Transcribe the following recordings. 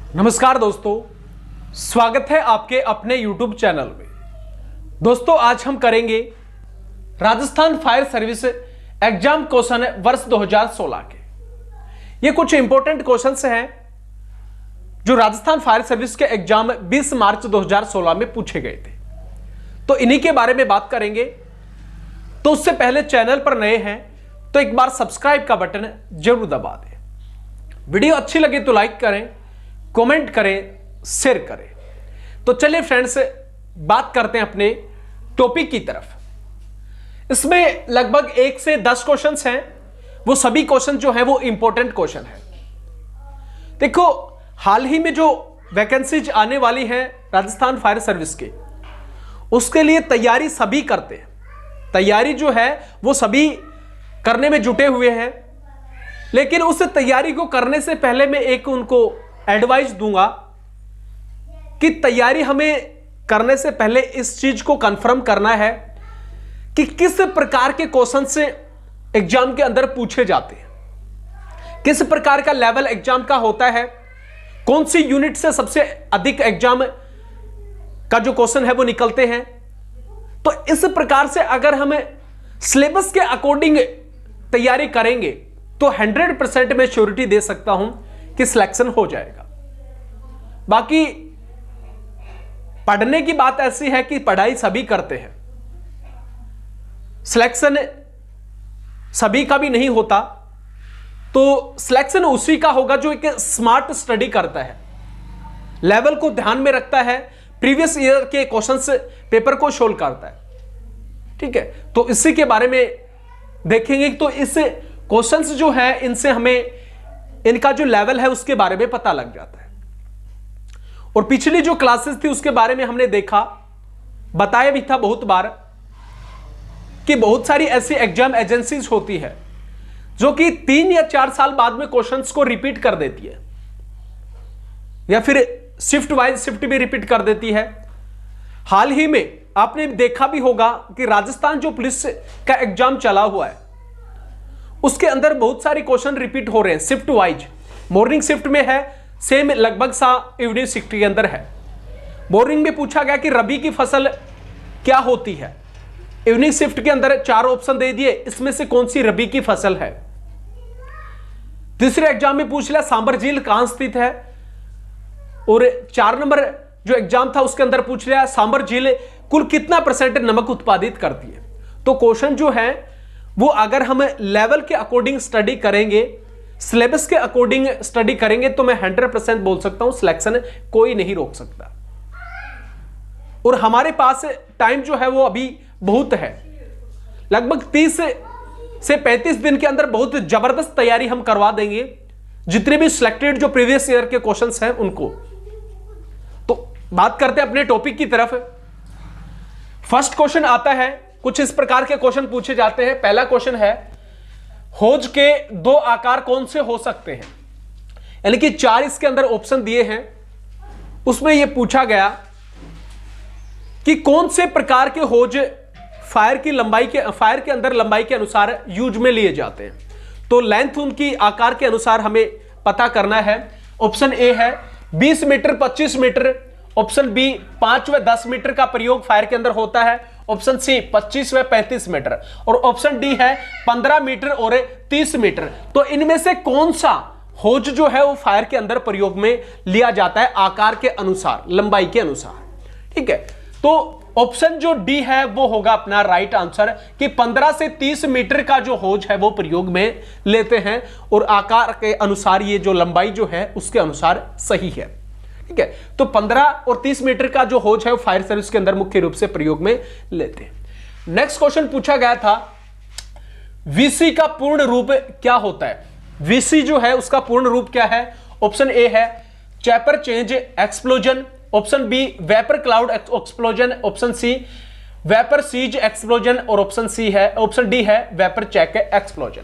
नमस्कार दोस्तों, स्वागत है आपके अपने YouTube चैनल में। दोस्तों आज हम करेंगे Rajasthan fire service exam question वर्ष 2016 के। ये कुछ इंपॉर्टेंट क्वेश्चंस हैं जो राजस्थान फायर सर्विस के एग्जाम 20 मार्च 2016 में पूछे गए थे, तो इन्हीं के बारे में बात करेंगे। तो उससे पहले चैनल पर नए हैं तो एक बार सब्सक्राइब का बटन जरूर दबा दें। वीडियो अच्छी लगे तो लाइक करें, कमेंट करें, शेयर करें। तो चलिए फ्रेंड्स, बात करते हैं अपने टॉपिक की तरफ। इसमें लगभग 1 से 10 क्वेश्चंस हैं। वो सभी क्वेश्चन जो हैं वो इंपॉर्टेंट क्वेश्चन हैं। देखो, हाल ही में जो वैकेंसीज आने वाली हैं राजस्थान फायर सर्विस के, उसके लिए तैयारी सभी करते हैं। तैयारी जो है वो सभी करने में जुटे हुए हैं, लेकिन उस तैयारी को करने से पहले मैं एक उनको एडवाइस दूंगा कि तैयारी हमें करने से पहले इस चीज को कंफर्म करना है कि किस प्रकार के क्वेश्चन से एग्जाम के अंदर पूछे जाते हैं, किस प्रकार का लेवल एग्जाम का होता है, कौन सी यूनिट से सबसे अधिक एग्जाम का जो क्वेश्चन है वो निकलते हैं। तो इस प्रकार से अगर हम सिलेबस के अकॉर्डिंग तैयारी करेंगे तो 100% मैं श्योरिटी दे सकता हूं कि सिलेक्शन हो जाएगा। बाकी पढ़ने की बात ऐसी है कि पढ़ाई सभी करते हैं, सिलेक्शन सभी का भी नहीं होता। तो सिलेक्शन उसी का होगा जो एक स्मार्ट स्टडी करता है, लेवल को ध्यान में रखता है, प्रीवियस ईयर के क्वेश्चंस पेपर को सोल्व करता है। ठीक है, तो इसी के बारे में देखेंगे। तो इस क्वेश्चंस जो है इनसे हमें इनका जो लेवल है उसके बारे में पता लग जाता है। और पिछली जो क्लासेस थी उसके बारे में हमने देखा, बताया भी था बहुत बार कि बहुत सारी ऐसी एग्जाम एजेंसीज होती है जो कि 3 या 4 साल बाद में क्वेश्चंस को रिपीट कर देती है, या फिर शिफ्ट वाइज शिफ्ट भी रिपीट कर देती है। हाल ही में आपने देखा भी होगा कि राजस्थान जो पुलिस का एग्जाम चला हुआ है उसके अंदर बहुत सारे क्वेश्चन रिपीट हो रहे हैं शिफ्ट वाइज। मॉर्निंग शिफ्ट में है सेम, लगभग सा इवनिंग शिफ्ट के अंदर है। मॉर्निंग में पूछा गया कि रबी की फसल क्या होती है, इवनिंग शिफ्ट के अंदर 4 ऑप्शन दे दिए, इसमें से कौन सी रबी की फसल है। तीसरे एग्जाम में पूछ लिया सांबर झील कहां स्थित है, और 4 नंबर जो एग्जाम था उसके अंदर पूछ लिया सांबर झील कुल कितना % नमक उत्पादित करती है। तो क्वेश्चन जो है वो अगर हम लेवल के अकॉर्डिंग स्टडी करेंगे, सिलेबस के अकॉर्डिंग स्टडी करेंगे, तो मैं 100% बोल सकता हूं सिलेक्शन कोई नहीं रोक सकता। और हमारे पास टाइम जो है वो अभी बहुत है, लगभग 30 से 35 दिन के अंदर बहुत जबरदस्त तैयारी हम करवा देंगे, जितने भी सिलेक्टेड जो प्रीवियस ईयर के क्वेश्चंस हैं उनको। तो बात करते हैं अपने टॉपिक की तरफ। फर्स्ट क्वेश्चन आता है, कुछ इस प्रकार के क्वेश्चन पूछे जाते हैं। पहला क्वेश्चन है, होज के 2 आकार कौन से हो सकते हैं, यानी कि 4 इसके अंदर ऑप्शन दिए हैं। उसमें यह पूछा गया कि कौन से प्रकार के होज फायर के अंदर लंबाई के अनुसार यूज में लिए जाते हैं। तो लेंथ उनकी आकार के अनुसार हमें पता करना है। ऑप्शन ए है 20 मीटर 25 मीटर, ऑप्शन बी 5 व 10 मीटर का प्रयोग फायर के अंदर होता है, ऑप्शन सी 25 व 35 मीटर, और ऑप्शन डी है 15 मीटर और 30 मीटर। तो इनमें से कौन सा होज जो है वो फायर के अंदर प्रयोग में लिया जाता है आकार के अनुसार, लंबाई के अनुसार। ठीक है, तो ऑप्शन जो डी है वो होगा अपना राइट आंसर, कि 15 से 30 मीटर का जो होज है वो प्रयोग में लेते हैं, और आकार के अनुसार ये जो लंबाई जो है उसके अनुसार सही है। ठीक है, तो 15 और 30 मीटर का जो होज है वो फायर सर्विस के अंदर मुख्य रूप से प्रयोग में लेते हैं। नेक्स्ट क्वेश्चन पूछा गया था, वीसी का पूर्ण रूप क्या होता है। वीसी जो है उसका पूर्ण रूप क्या है। ऑप्शन ए है चैपर change explosion, option B vapour cloud explosion, option C vapour cease explosion, और ऑप्शन डी है वेपर चेक एक्सप्लोजन।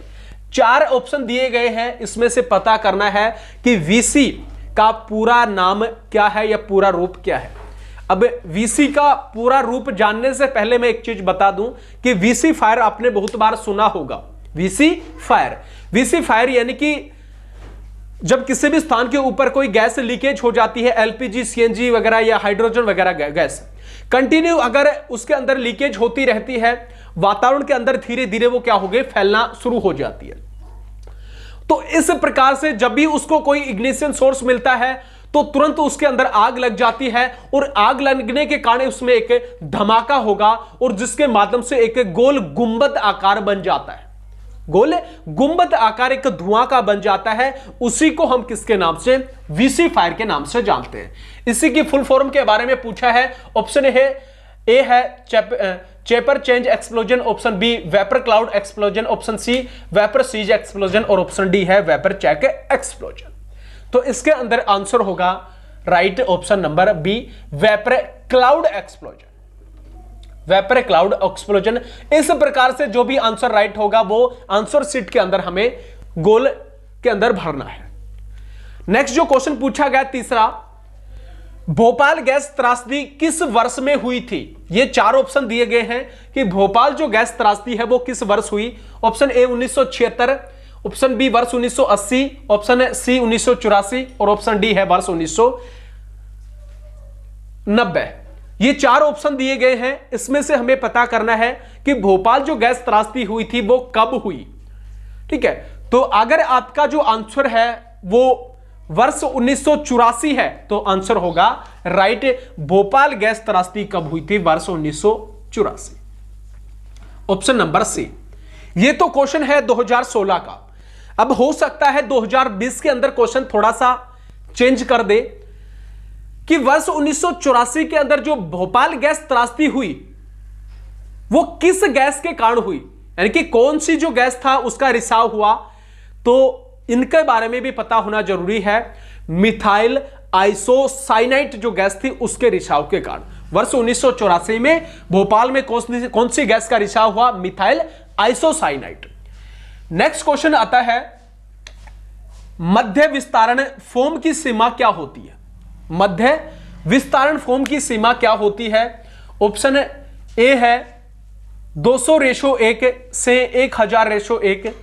4 ऑप्शन दिए गए हैं, इसमें से पता करना है कि वीसी का पूरा नाम क्या है या पूरा रूप क्या है। अब वीसी का पूरा रूप जानने से पहले मैं एक चीज बता दूं कि वीसी फायर आपने बहुत बार सुना होगा। वीसी फायर यानी कि जब किसी भी स्थान के ऊपर कोई गैस लीकेज हो जाती है, एलपीजी, सीएनजी वगैरह या हाइड्रोजन वगैरह गैस कंटिन्यू अगर उसके अंदर लीकेज होती रहती है, वातावरण के अंदर धीरे धीरे वो क्या हो गई, फैलना शुरू हो जाती है। तो इस प्रकार से जब भी उसको कोई इग्निशन सोर्स मिलता है तो तुरंत उसके अंदर आग लग जाती है, और आग लगने के कारण उसमें एक धमाका होगा और जिसके माध्यम से एक गोल गुंबद आकार बन जाता है। गोल गुंबद आकार एक धुआं का बन जाता है। उसी को हम किसके नाम से, वीसी फायर के नाम से जानते हैं। इसी की फुल फॉर्म के बारे में पूछा है। ऑप्शन ए है चेपर change explosion, option B vapour cloud explosion, option C vapour cease explosion और ऑप्शन डी है वेपर चेक एक्सप्लोजन। तो इसके अंदर आंसर होगा right option number B, vapour cloud explosion. Vapour cloud explosion. इस प्रकार से जो भी आंसर राइट होगा वो आंसर शीट के अंदर हमें गोल के अंदर भरना है। नेक्स्ट जो क्वेश्चन पूछा गया तीसरा, भोपाल गैस त्रासदी किस वर्ष में हुई थी? ये चार ऑप्शन दिए गए हैं कि भोपाल जो गैस त्रासदी है वो किस वर्ष हुई। ऑप्शन ए 1976, ऑप्शन बी वर्ष 1980, ऑप्शन सी 1984 और ऑप्शन डी है वर्ष 1990। ये चार ऑप्शन दिए गए हैं। इसमें से हमें पता करना है कि भोपाल जो गैस त्रासदी हुई थी वो कब हुई। ठीक है, तो अगर आपका जो आंसर है वो वर्ष 1984 है तो आंसर होगा राइट, भोपाल गैस त्रासदी कब हुई थी, वर्ष 1984, ऑप्शन नंबर सी। ये तो क्वेश्चन है 2016 का। अब हो सकता है 2020 के अंदर क्वेश्चन थोड़ा सा चेंज कर दे कि वर्ष 1984 के अंदर जो भोपाल गैस त्रासदी हुई वो किस गैस के कारण हुई, यानी कि कौन सी जो गैस था उसका रिसाव हुआ। तो इनके बारे में भी पता होना जरूरी है। मिथाइल आइसोसाइनाइट जो गैस थी उसके रिसाव के कारण वर्ष 1984 में भोपाल में कौन सी गैस का रिसाव हुआ, मिथाइल आइसोसाइनाइट। नेक्स्ट क्वेश्चन आता है, मध्य विस्तारण फोम की सीमा क्या होती है? मध्य विस्तारण फोम की सीमा क्या होती है? ऑप्शन ए है 200:1 से 1000:1,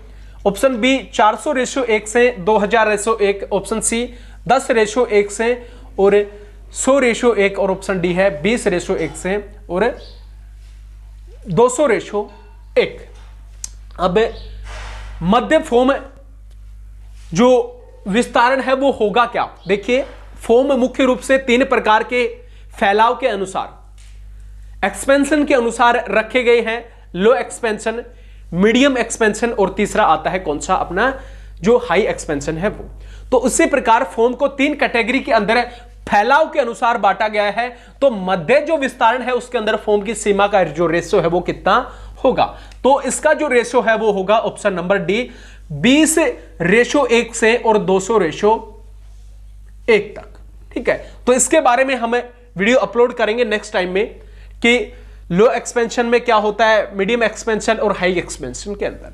ऑप्शन बी 400:1 से 2000:1, ऑप्शन सी 10:1 से और 100:1 और ऑप्शन डी है 20:1 से और 200:1। अब मध्य फोम जो विस्तारण है वो होगा क्या? देखिए, फोम मुख्य रूप से तीन प्रकार के फैलाव के अनुसार, एक्सपेंशन के अनुसार रखे गए हैं। लो एक्सपेंशन, मीडियम एक्सपेंशन और तीसरा आता है कौन सा, अपना जो हाई एक्सपेंशन है वो। तो उसी प्रकार फोम को तीन कैटेगरी के अंदर फैलाव के अनुसार बांटा गया है। तो मध्य जो विस्तारण है उसके अंदर फोम की सीमा का जो रेशियो है वो कितना होगा? तो इसका जो रेशियो है वो होगा ऑप्शन नंबर डी, 20:1 से और 200:1 तक। ठीक है, तो इसके बारे में हम वीडियो अपलोड करेंगे नेक्स्ट टाइम में कि लो एक्सपेंशन में क्या होता है, मीडियम एक्सपेंशन और हाई एक्सपेंशन के अंदर।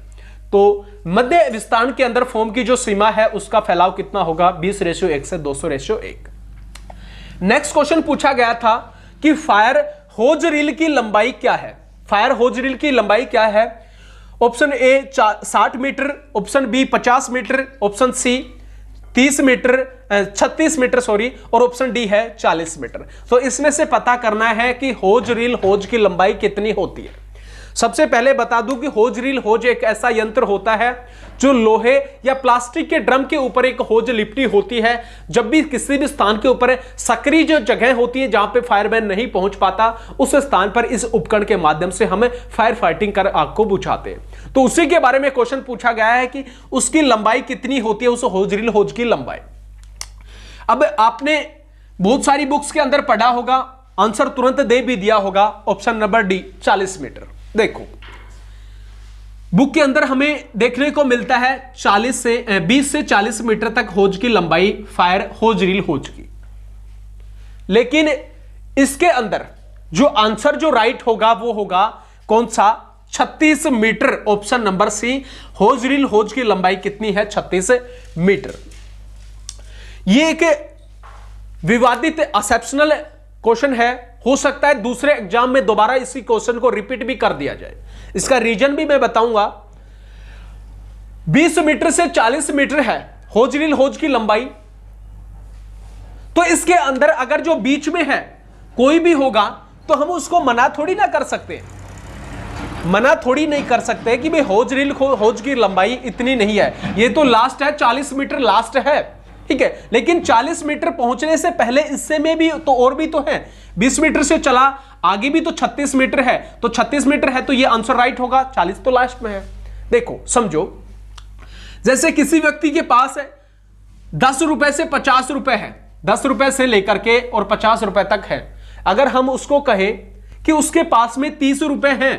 तो मध्य विस्तारण के अंदर फोम की जो सीमा है उसका फैलाव कितना होगा, 20:1 से 200:1। नेक्स्ट क्वेश्चन पूछा गया था कि फायर होज रील की लंबाई क्या है? फायर होज रील की लंबाई क्या है? Option A 60 metre, option B 50 metre, option C 36 metre और ऑप्शन डी है 40 मीटर। तो इसमें से पता करना है कि होज रील होज की लंबाई कितनी होती है। सबसे पहले बता दूं कि होज रील होज एक ऐसा यंत्र होता है जो लोहे या प्लास्टिक के ड्रम के ऊपर एक होज लिपटी होती है। जब भी किसी भी स्थान के ऊपर सक्रिय जो जगह होती है जहां पे फायरमैन नहीं पहुंच पाता, उस स्थान पर इस उपकरण के माध्यम से हम फायर फाइटिंग कर आग को बुझाते हैं। तो उसी के बारे में क्वेश्चन पूछा गया है कि उसकी लंबाई कितनी होती है, उस होज रील होज की लंबाई। अब आपने बहुत सारी बुक्स के अंदर पढ़ा होगा, आंसर तुरंत दे भी दिया होगा, ऑप्शन नंबर डी 40 मीटर। देखो, बुक के अंदर हमें देखने को मिलता है 20 से 40 मीटर तक होज की लंबाई फायर होज रील होज की। लेकिन इसके अंदर जो आंसर जो राइट होगा वो होगा कौन सा, 36 मीटर। ऑप्शन नंबर सी, होज रील होज की लंबाई कितनी है, 36 मीटर। ये एक विवादित एक्सेप्शनल क्वेश्चन है, हो सकता है दूसरे एग्जाम में दोबारा इसी क्वेश्चन को रिपीट भी कर दिया जाए। इसका रीजन भी मैं बताऊंगा। 20 मीटर से 40 मीटर है होज रील होज की लंबाई। तो इसके अंदर अगर जो बीच में है कोई भी होगा तो हम उसको मना थोड़ी ना कर सकते, मना थोड़ी नहीं कर सकते कि भाई होज रील होज की लंबाई इतनी नहीं है, ये तो लास्ट है 40 मीटर लास्ट है, ठीक है। लेकिन 40 मीटर पहुंचने से पहले इससे में भी तो और भी तो है, 20 मीटर से चला आगे भी तो 36 मीटर है, तो 36 मीटर है तो ये आंसर राइट होगा, 40 तो लास्ट में है। देखो समझो, जैसे किसी व्यक्ति के पास है 10 रुपए से 50 रुपए है, 10 रुपए से लेकर के और 50 रुपए तक है। अगर हम उसको कहें कि उसके पास में 30 रुपए हैं,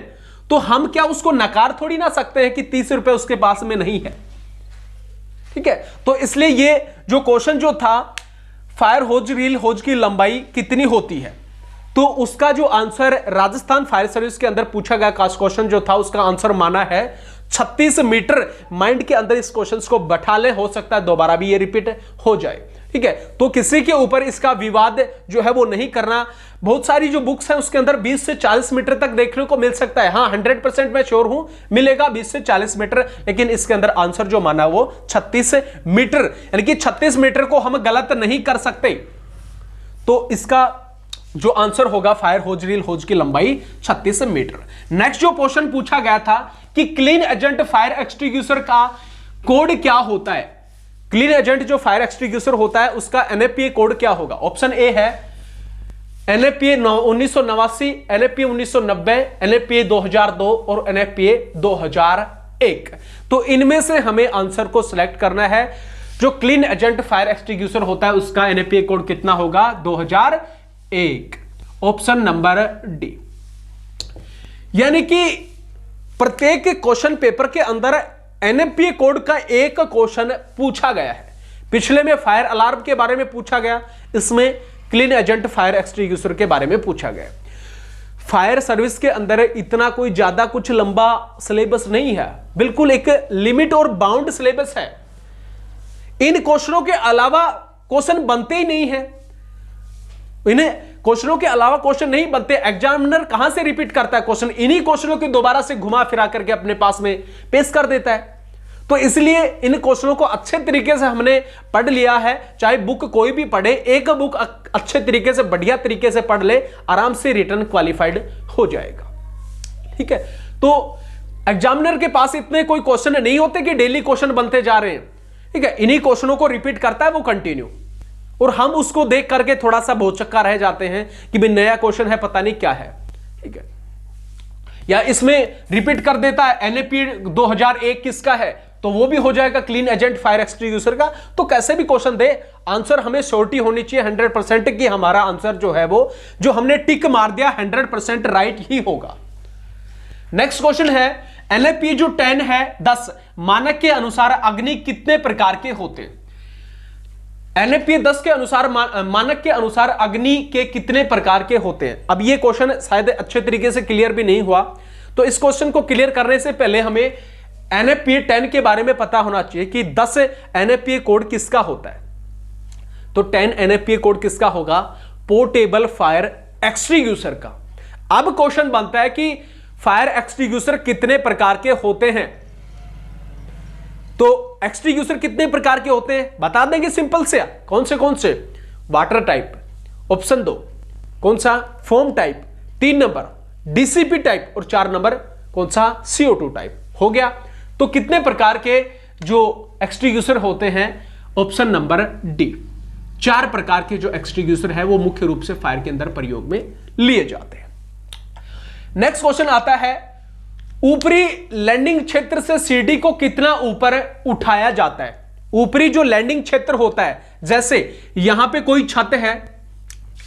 तो हम क्या उसको नकार थोड़ी ना सकते हैं कि 30 रुपए उसके पास में नहीं है, ठीक है। तो इसलिए ये जो क्वेश्चन जो था फायर होज रील होज की लंबाई कितनी होती है, तो उसका जो आंसर राजस्थान फायर सर्विस के अंदर पूछा गया क्वेश्चन जो था उसका आंसर माना है 36 मीटर। माइंड के अंदर इस क्वेश्चन को बैठा ले, हो सकता है दोबारा भी ये रिपीट हो जाए, ठीक है। तो किसी के ऊपर इसका विवाद जो है वो नहीं करना। बहुत सारी जो बुक्स हैं उसके अंदर 20 से 40 मीटर तक देखने को मिल सकता है, हाँ 100% मैं श्योर हूं मिलेगा 20 से 40 मीटर, लेकिन इसके अंदर आंसर जो माना वो 36 मीटर, यानी कि 36 मीटर को हम गलत नहीं कर सकते। तो इसका जो आंसर होगा फायर होज रील होज की लंबाई 36 मीटर। नेक्स्ट जो क्वेश्चन पूछा गया था कि क्लीन एजेंट फायर एक्सटिंग्विशर का कोड क्या होता है। क्लीन एजेंट जो फायर एक्सटिंग्विशर होता है उसका एनएफपीए कोड क्या होगा। ऑप्शन ए है एनएफपीए 1989, एनएफपीए 1990, एनएफपीए 2002 और एनएफपीए 2001। तो इनमें से हमें आंसर को सिलेक्ट करना है। जो क्लीन एजेंट फायर एक्सटिंग्विशर होता है उसका एनएफपीए कोड कितना होगा, 2001, ऑप्शन नंबर डी। यानी कि प्रत्येक क्वेश्चन पेपर के अंदर एनएफपीए कोड का एक क्वेश्चन पूछा गया है। पिछले में फायर अलार्म के बारे में पूछा गया, इसमें क्लीन एजेंट फायर एक्सटिंग्विशर के बारे में पूछा गया। फायर सर्विस के अंदर इतना कोई ज्यादा कुछ लंबा सिलेबस नहीं है, बिल्कुल एक लिमिट और बाउंड सिलेबस है। इन क्वेश्चनों के अलावा क्वेश्चन बनते ही नहीं है, इन्हें क्वेश्चनों के अलावा क्वेश्चन नहीं बनते। एग्जामिनर कहां से रिपीट करता है क्वेश्चन, इन्हीं क्वेश्चनों के दोबारा से घुमा फिरा करके अपने पास में पेश कर देता है। तो इसलिए इन क्वेश्चनों को अच्छे तरीके से हमने पढ़ लिया है। चाहे बुक कोई भी पढ़े, एक बुक अच्छे तरीके से बढ़िया तरीके से पढ़ ले, आराम से रिटर्न क्वालिफाइड हो जाएगा, ठीक है। तो एग्जामिनर के पास इतने कोई क्वेश्चन नहीं होते कि डेली क्वेश्चन बनते जा रहे हैं, ठीक है। इन्हीं क्वेश्चनों को रिपीट करता है वो कंटिन्यू, और हम उसको देख करके थोड़ा सा भौचक्का रह जाते हैं कि भाई नया क्वेश्चन है पता नहीं क्या है, ठीक है। या इसमें रिपीट कर देता है एनएपी 2001 किसका है, तो वो भी हो जाएगा क्लीन एजेंट फायर एक्सटिंग्विशर का। तो कैसे भी क्वेश्चन दे, आंसर हमें श्योरिटी होनी चाहिए 100% कि हमारा आंसर जो है वो जो हमने टिक मार दिया 100% राइट ही होगा। नेक्स्ट क्वेश्चन है एनएपी जो 10 है 10 मानक के अनुसार अग्नि कितने प्रकार के होते हैं। एनएपीए 10 के अनुसार मानक के अनुसार अग्नि के कितने प्रकार के होते हैं। अब ये क्वेश्चन शायद अच्छे तरीके से क्लियर भी नहीं हुआ, तो इस क्वेश्चन को क्लियर करने से पहले हमें एनएपीए 10 के बारे में पता होना चाहिए कि 10 एनएपीए कोड किसका होता है। तो 10 एनएपीए कोड किसका होगा, पोर्टेबल फायर एक्सटिंग्विशर का। अब क्वेश्चन बनता है कि फायर एक्सटिंग्विशर कितने प्रकार के होते हैं। तो एक्सटिंग्विशर कितने प्रकार के होते हैं बता देंगे सिंपल से। कौन से वाटर टाइप, ऑप्शन 2 कौन सा, foam type, 3 number DCP type, और 4 नंबर कौन सा, CO2 टाइप। हो गया। तो कितने प्रकार के जो एक्सटिंग्विशर होते हैं, ऑप्शन नंबर डी, 4 प्रकार के जो एक्सटिंग्विशर है वो मुख्य रूप से फायर के अंदर प्रयोग में लिए जाते हैं। नेक्स्ट क्वेश्चन आता है ऊपरी लैंडिंग क्षेत्र से सीढ़ी को कितना ऊपर उठाया जाता है। ऊपरी जो लैंडिंग क्षेत्र होता है, जैसे यहां पे कोई छत है,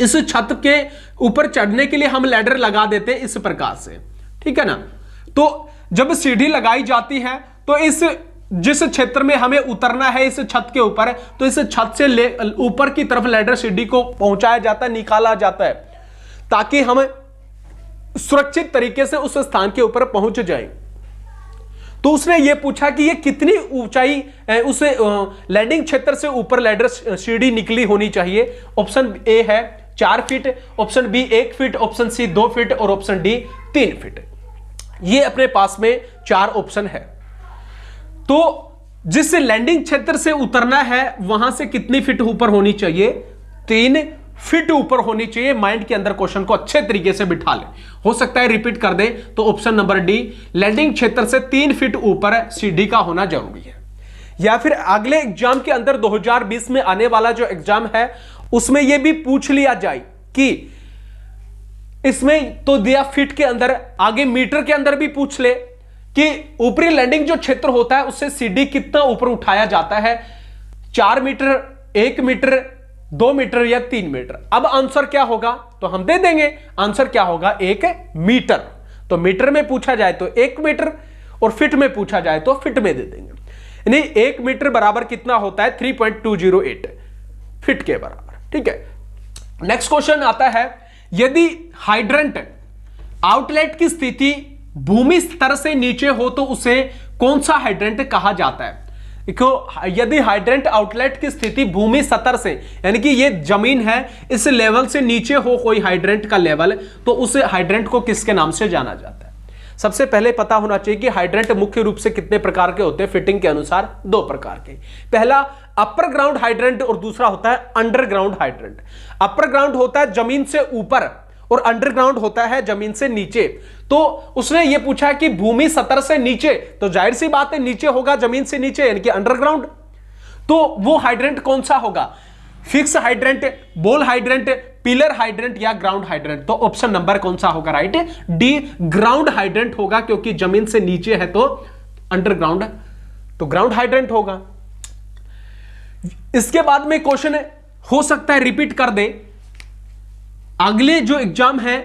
इस छत के ऊपर चढ़ने के लिए हम लैडर लगा देते हैं इस प्रकार से, ठीक है ना। तो जब सीढ़ी लगाई जाती है तो इस जिस क्षेत्र में हमें उतरना है इस छत के ऊपर, तो इस छत से ऊपर की तरफ लैडर सीढ़ी को पहुंचाया जाता है, निकाला जाता है, ताकि हम सुरक्षित तरीके से उस स्थान के ऊपर पहुंच जाए। तो उसने यह पूछा कि यह कितनी ऊंचाई उस लैंडिंग क्षेत्र से ऊपर लैडर सीढ़ी निकली होनी चाहिए। ऑप्शन ए है 4 feet, option B 1 feet, option C 2 feet और ऑप्शन डी 3 फीट। ये अपने पास में 4 ऑप्शन है। तो जिस लैंडिंग क्षेत्र से उतरना है वहां से कितनी फीट ऊपर होनी चाहिए? 3 फीट ऊपर होनी चाहिए। माइंड के अंदर क्वेश्चन को अच्छे तरीके से बिठा ले। हो सकता है रिपीट कर दे, तो ऑप्शन नंबर डी, लैंडिंग क्षेत्र से 3 फीट ऊपर सीडी का होना जरूरी है। या फिर अगले एग्जाम के अंदर 2020 में आने वाला जो एग्जाम है उसमें यह भी पूछ लिया जाए कि इसमें तो दिया फीट के अंदर, आगे मीटर के अंदर भी पूछ ले कि ऊपरी लैंडिंग जो क्षेत्र होता है उससे सीडी कितना ऊपर उठाया जाता है, 4 मीटर, 1 मीटर, 2 मीटर या 3 मीटर। अब आंसर क्या होगा तो हम दे देंगे, आंसर क्या होगा 1 मीटर। तो मीटर में पूछा जाए तो 1 मीटर और फीट में पूछा जाए तो फीट में दे देंगे। यानी 1 मीटर बराबर कितना होता है? 3.208 फीट के बराबर। ठीक है, नेक्स्ट क्वेश्चन आता है, यदि हाइड्रेंट आउटलेट की स्थिति भूमि स्तर से नीचे हो तो उसे कौन सा हाइड्रेंट कहा जाता है? देखो, यदि हाइड्रेंट आउटलेट की स्थिति भूमि स्तर से, यानी कि ये जमीन है, इस लेवल से नीचे हो कोई हाइड्रेंट का लेवल, तो उस हाइड्रेंट को किसके नाम से जाना जाता है? सबसे पहले पता होना चाहिए कि हाइड्रेंट मुख्य रूप से कितने प्रकार के होते हैं। फिटिंग के अनुसार 2 प्रकार के, पहला अपर ग्राउंड हाइड्रेंट और दूसरा होता है अंडरग्राउंड हाइड्रेंट। अपर ग्राउंड होता है जमीन से ऊपर और अंडरग्राउंड होता है जमीन से नीचे। तो उसने ये पूछा है कि भूमि स्तर से नीचे, तो जाहिर सी बात है नीचे होगा, जमीन से नीचे, यानी कि अंडरग्राउंड। तो वो हाइड्रेंट कौन सा होगा? Fix hydrant, ball hydrant, pillar hydrant या ग्राउंड हाइड्रेंट? तो ऑप्शन नंबर कौन सा होगा? राइट, डी, ग्राउंड हाइड्रेंट होगा, क्योंकि जमीन से नीचे है तो अंडरग्राउंड, तो ग्राउंड हाइड्रेंट होगा। इसके बाद में क्वेश्चन हो सकता है रिपीट कर दे, अगले जो एग्जाम है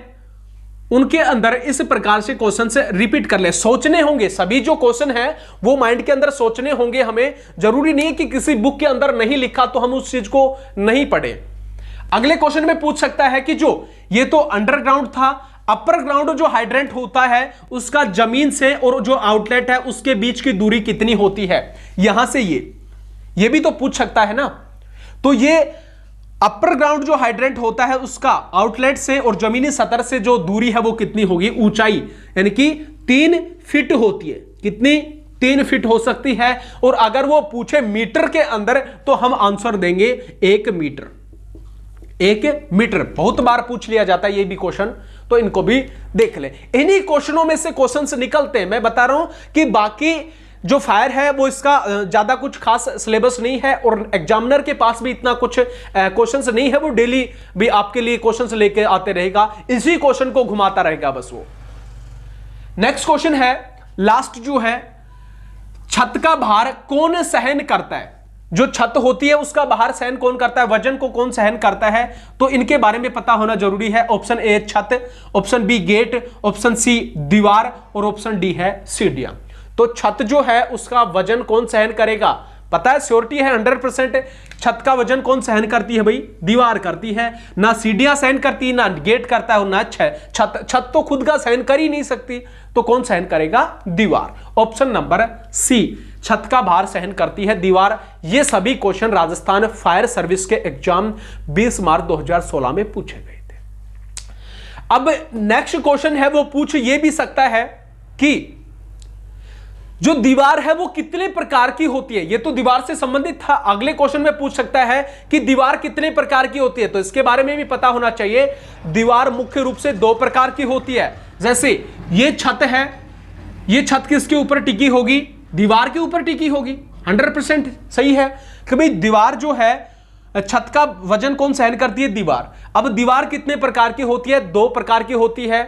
उनके अंदर इस प्रकार से क्वेश्चन से रिपीट कर ले। सोचने होंगे, सभी जो क्वेश्चन है वो माइंड के अंदर सोचने होंगे हमें। जरूरी नहीं है कि किसी बुक के अंदर नहीं लिखा तो हम उस चीज को नहीं पढ़े। अगले क्वेश्चन में पूछ सकता है कि जो ये तो अंडरग्राउंड था, अपर ग्राउंड जो हाइड्रेंट होता है उसका जमीन से और जो आउटलेट है उसके बीच की दूरी कितनी होती है? यहां से ये भी तो पूछ सकता है ना। तो ये अपर ग्राउंड जो हाइड्रेंट होता है उसका आउटलेट से और जमीनी सतह से जो दूरी है वो कितनी होगी? ऊंचाई, यानी कि 3 फीट होती है। कितनी? 3 फीट हो सकती है। और अगर वो पूछे मीटर के अंदर तो हम आंसर देंगे 1 मीटर। 1 मीटर बहुत बार पूछ लिया जाता है ये भी क्वेश्चन, तो इनको भी देख ले। इन्हीं क्वेश्चनों में से क्वेश्चंस निकलते हैं। मैं बता रहा हूं कि बाकी जो फायर है वो इसका ज्यादा कुछ खास सिलेबस नहीं है और एग्जामिनर के पास भी इतना कुछ क्वेश्चंस नहीं है। वो डेली भी आपके लिए क्वेश्चंस लेके आते रहेगा, इसी क्वेश्चन को घुमाता रहेगा बस वो। नेक्स्ट क्वेश्चन है, लास्ट जो है, छत का भार कौन सहन करता है? जो छत होती है उसका भार सहन कौन करता है? वजन को कौन सहन करता है? तो इनके बारे में पता होना जरूरी है। ऑप्शन ए छत, option B gate, option C दीवार और ऑप्शन डी है सीढ़ियां। तो छत जो है उसका वजन कौन सहन करेगा? पता है, श्योरिटी है 100%। छत का वजन कौन सहन करती है भाई? दीवार करती है। ना सीढ़ियां सहन करती, ना गेट करता है और ना छत तो खुद का सहन कर ही नहीं सकती, तो कौन सहन करेगा? दीवार। ऑप्शन नंबर सी, छत का भार सहन करती है दीवार। ये सभी क्वेश्चन राजस्थान फायर सर्विस के एग्जाम 20 मार्च 2016 में पूछे गए थे। अब नेक्स्ट क्वेश्चन है वो पूछ ये भी सकता है कि जो दीवार है वो कितने प्रकार की होती है? ये तो दीवार से संबंधित था। अगले क्वेश्चन में पूछ सकता है कि दीवार कितने प्रकार की होती है, तो इसके बारे में भी पता होना चाहिए। दीवार मुख्य रूप से 2 प्रकार की होती है। जैसे ये छत है, ये छत किसके ऊपर टिकी होगी? दीवार के ऊपर टिकी होगी। 100% सही है कि भाई दीवार जो है, छत का वजन कौन सहन करती है? दीवार। अब दीवार कितने प्रकार की होती है? 2 प्रकार की होती है।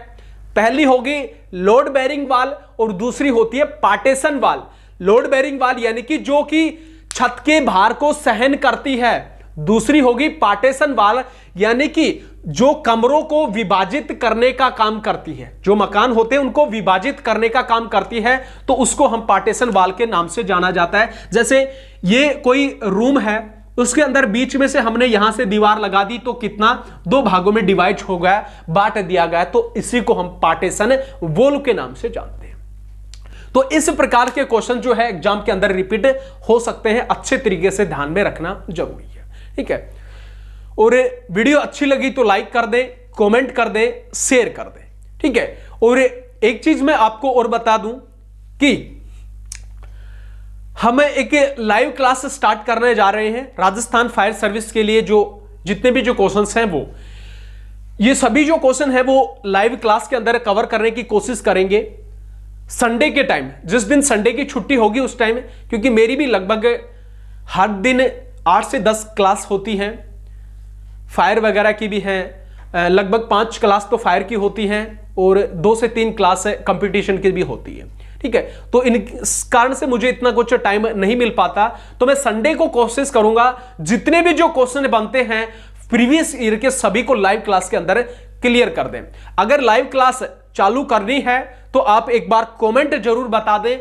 पहली होगी लोड बेरिंग वाल और दूसरी होती है पार्टीशन वाल। लोड बेरिंग वाल यानी कि जो कि छत के भार को सहन करती है। दूसरी होगी पार्टीशन वाल यानी कि जो कमरों को विभाजित करने का काम करती है। जो मकान होते हैं उनको विभाजित करने का काम करती है, तो उसको हम पार्टीशन वाल के नाम से जाना जाता है। जैसे ये कोई रूम है, उसके अंदर बीच में से हमने यहां से दीवार लगा दी तो कितना? 2 भागों में डिवाइड हो गया, बांट दिया गया, तो इसी को हम पार्टीशन वॉल के नाम से जानते हैं। तो इस प्रकार के क्वेश्चन जो है एग्जाम के अंदर रिपीट हो सकते हैं, अच्छे तरीके से ध्यान में रखना जरूरी है। ठीक है, और वीडियो अच्छी लगी तो लाइक कर दे, कमेंट कर दे, शेयर कर दे। ठीक है, और एक चीज मैं आपको और बता दूं कि हम एक लाइव क्लास स्टार्ट करने जा रहे हैं राजस्थान फायर सर्विस के लिए। जो जितने भी जो क्वेश्चंस हैं वो ये सभी जो क्वेश्चन है वो लाइव क्लास के अंदर कवर करने की कोशिश करेंगे संडे के टाइम, जिस दिन संडे की छुट्टी होगी उस टाइम, क्योंकि मेरी भी लगभग हर दिन 8 से 10 क्लास होती हैं, फायर वगैरह की भी हैं, लगभग 5 क्लास तो फायर की होती हैं और 2 से 3 क्लास कंपटीशन की भी होती है। ठीक है, तो इस कारण से मुझे इतना कुछ टाइम नहीं मिल पाता, तो मैं संडे को कोशिश करूंगा जितने भी जो क्वेश्चन बनते हैं प्रीवियस ईयर के सभी को लाइव क्लास के अंदर क्लियर कर दें। अगर लाइव क्लास चालू करनी है तो आप एक बार कमेंट जरूर बता दें।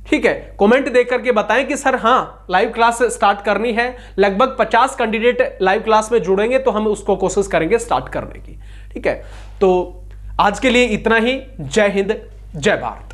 ठीक है, कमेंट देख करके बताएं कि सर हां लाइव क्लास स्टार्ट करनी है। लगभग 50 कैंडिडेट लाइव क्लास में जुड़ेंगे तो हम उसको कोशिश करेंगे स्टार्ट करने की। ठीक है, तो आज के लिए इतना ही। जय हिंद, जय भारत।